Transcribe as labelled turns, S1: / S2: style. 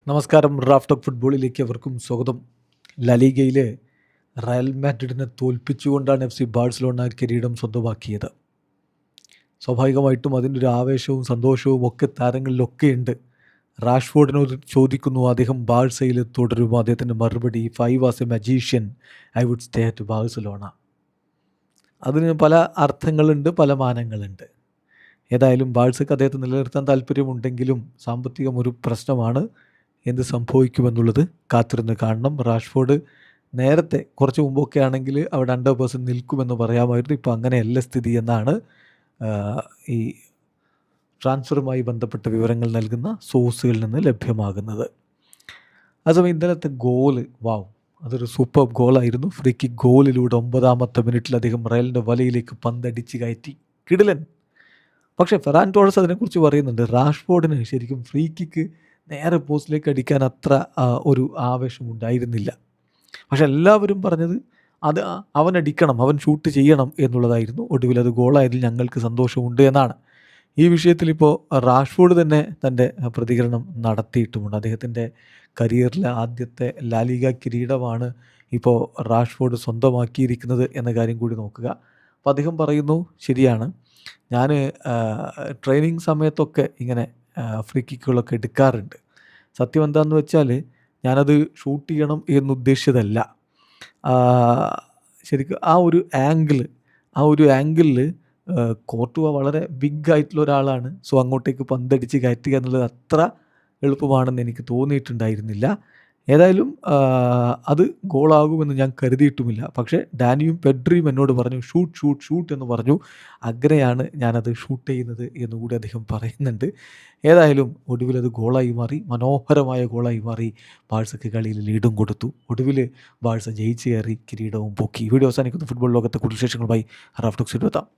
S1: നമസ്കാരം. Raf talk ഫുട്ബോളിലേക്ക് അവർക്കും സ്വാഗതം. ലലീഗയിലെ റയൽ മാഡ്രിഡിനെ തോൽപ്പിച്ചുകൊണ്ടാണ് FC ബാഴ്സലോണ കിരീടം സ്വന്തമാക്കിയത്. സ്വാഭാവികമായിട്ടും അതിൻ്റെ ഒരു ആവേശവും സന്തോഷവും ഒക്കെ താരങ്ങളിലൊക്കെ ഉണ്ട്. റാഷ്ഫോർഡിനോട് ചോദിക്കുന്നു അദ്ദേഹം ബാഴ്സയിൽ തുടരുമോ. അദ്ദേഹത്തിൻ്റെ മറുപടി, "if I was a magician I would stay at Barcelona." അതിന് പല അർത്ഥങ്ങളുണ്ട്, പല മാനങ്ങളുണ്ട്. ഏതായാലും ബാഴ്സയ്ക്ക് അദ്ദേഹത്തെ നിലനിർത്താൻ താല്പര്യമുണ്ടെങ്കിലും സാമ്പത്തികം ഒരു പ്രശ്നമാണ്. എന്ത് സംഭവിക്കുമെന്നുള്ളത് കാത്തിരുന്ന് കാണണം. റാഷ്ഫോർഡ് നേരത്തെ കുറച്ച് മുമ്പൊക്കെ ആണെങ്കിൽ അവിടെ 100% നിൽക്കുമെന്ന് പറയാമായിരുന്നു. ഇപ്പോൾ അങ്ങനെയല്ല സ്ഥിതി എന്നാണ് ഈ ട്രാൻസ്ഫറുമായി ബന്ധപ്പെട്ട വിവരങ്ങൾ നൽകുന്ന സോഴ്സുകളിൽ നിന്ന് ലഭ്യമാകുന്നത്. അതേസമയം ഇന്നലത്തെ ഗോള്, അതൊരു സൂപ്പർ ഗോളായിരുന്നു. ഫ്രീ കിക്ക് ഗോളിലൂടെ 9ാമത്തെ മിനിറ്റിൽ അദ്ദേഹം റയലിൻ്റെ വലയിലേക്ക് പന്തടിച്ച് കയറ്റി. കിടിലൻ. പക്ഷേ ഫെറാൻ ടോറസ് അതിനെക്കുറിച്ച് പറയുന്നുണ്ട്, റാഷ്ഫോർഡിന് ശരിക്കും ഫ്രീ കിക്ക് നേരെ പോസ്റ്റിലേക്ക് അടിക്കാൻ അത്ര ഒരു ആവേശമുണ്ടായിരുന്നില്ല. പക്ഷെ എല്ലാവരും പറഞ്ഞത് അത് അവൻ അടിക്കണം, അവൻ ഷൂട്ട് ചെയ്യണം എന്നുള്ളതായിരുന്നു. ഒടുവിൽ അത് ഗോളായതിൽ ഞങ്ങൾക്ക് സന്തോഷമുണ്ട് എന്നാണ്. ഈ വിഷയത്തിൽ ഇപ്പോൾ റാഷ്ഫോർഡ് തന്നെ തൻ്റെ പ്രതികരണം നടത്തിയിട്ടുമുണ്ട്. അദ്ദേഹത്തിൻ്റെ കരിയറിലെ ആദ്യത്തെ ലാലിഗ കിരീടമാണ് ഇപ്പോൾ റാഷ്ഫോർഡ് സ്വന്തമാക്കിയിരിക്കുന്നത് എന്ന കാര്യം കൂടി നോക്കുക. അപ്പോൾ അദ്ദേഹം പറയുന്നു, ശരിയാണ്, ഞാൻ ട്രെയിനിങ് സമയത്തൊക്കെ ഇങ്ങനെ ഫ്രീ കിക്കുകളൊക്കെ എടുക്കാറുണ്ട്. സത്യം എന്താണെന്ന് വെച്ചാൽ ഞാനത് ഷൂട്ട് ചെയ്യണം എന്നുദ്ദേശിച്ചതല്ല. ശരിക്കും ആ ഒരു ആംഗിളിൽ കോർട്ടുവ വളരെ ബിഗ് ആയിട്ടുള്ള ഒരാളാണ്. സോ അങ്ങോട്ടേക്ക് പന്തടിച്ച് കയറ്റുക എന്നുള്ളത് അത്ര എളുപ്പമാണെന്ന് എനിക്ക് തോന്നിയിട്ടുണ്ടായിരുന്നില്ല. ഏതായാലും അത് ഗോളാകുമെന്ന് ഞാൻ കരുതിയിട്ടുമില്ല. പക്ഷേ ഡാനിയും പെഡ്രിയും എന്നോട് പറഞ്ഞു, ഷൂട്ട് എന്ന് പറഞ്ഞു. അങ്ങനെയാണ് ഞാനത് ഷൂട്ട് ചെയ്യുന്നത് എന്നുകൂടി അദ്ദേഹം പറയുന്നുണ്ട്. ഏതായാലും ഒടുവിൽ അത് ഗോളായി മാറി, മനോഹരമായ ഗോളായി മാറി. ബാഴ്സയ്ക്ക് കളിയിൽ ലീഡും കൊടുത്തു. ഒടുവിൽ ബാഴ്സ ജയിച്ച് കയറി കിരീടവും പൊക്കി. വീഡിയോ അവസാനിക്കുന്ന ഫുട്ബോൾ ലോകത്തെ കൂടുതൽ വിശേഷങ്ങളുമായി റാഫ് ടോക്സിൽ എത്താം.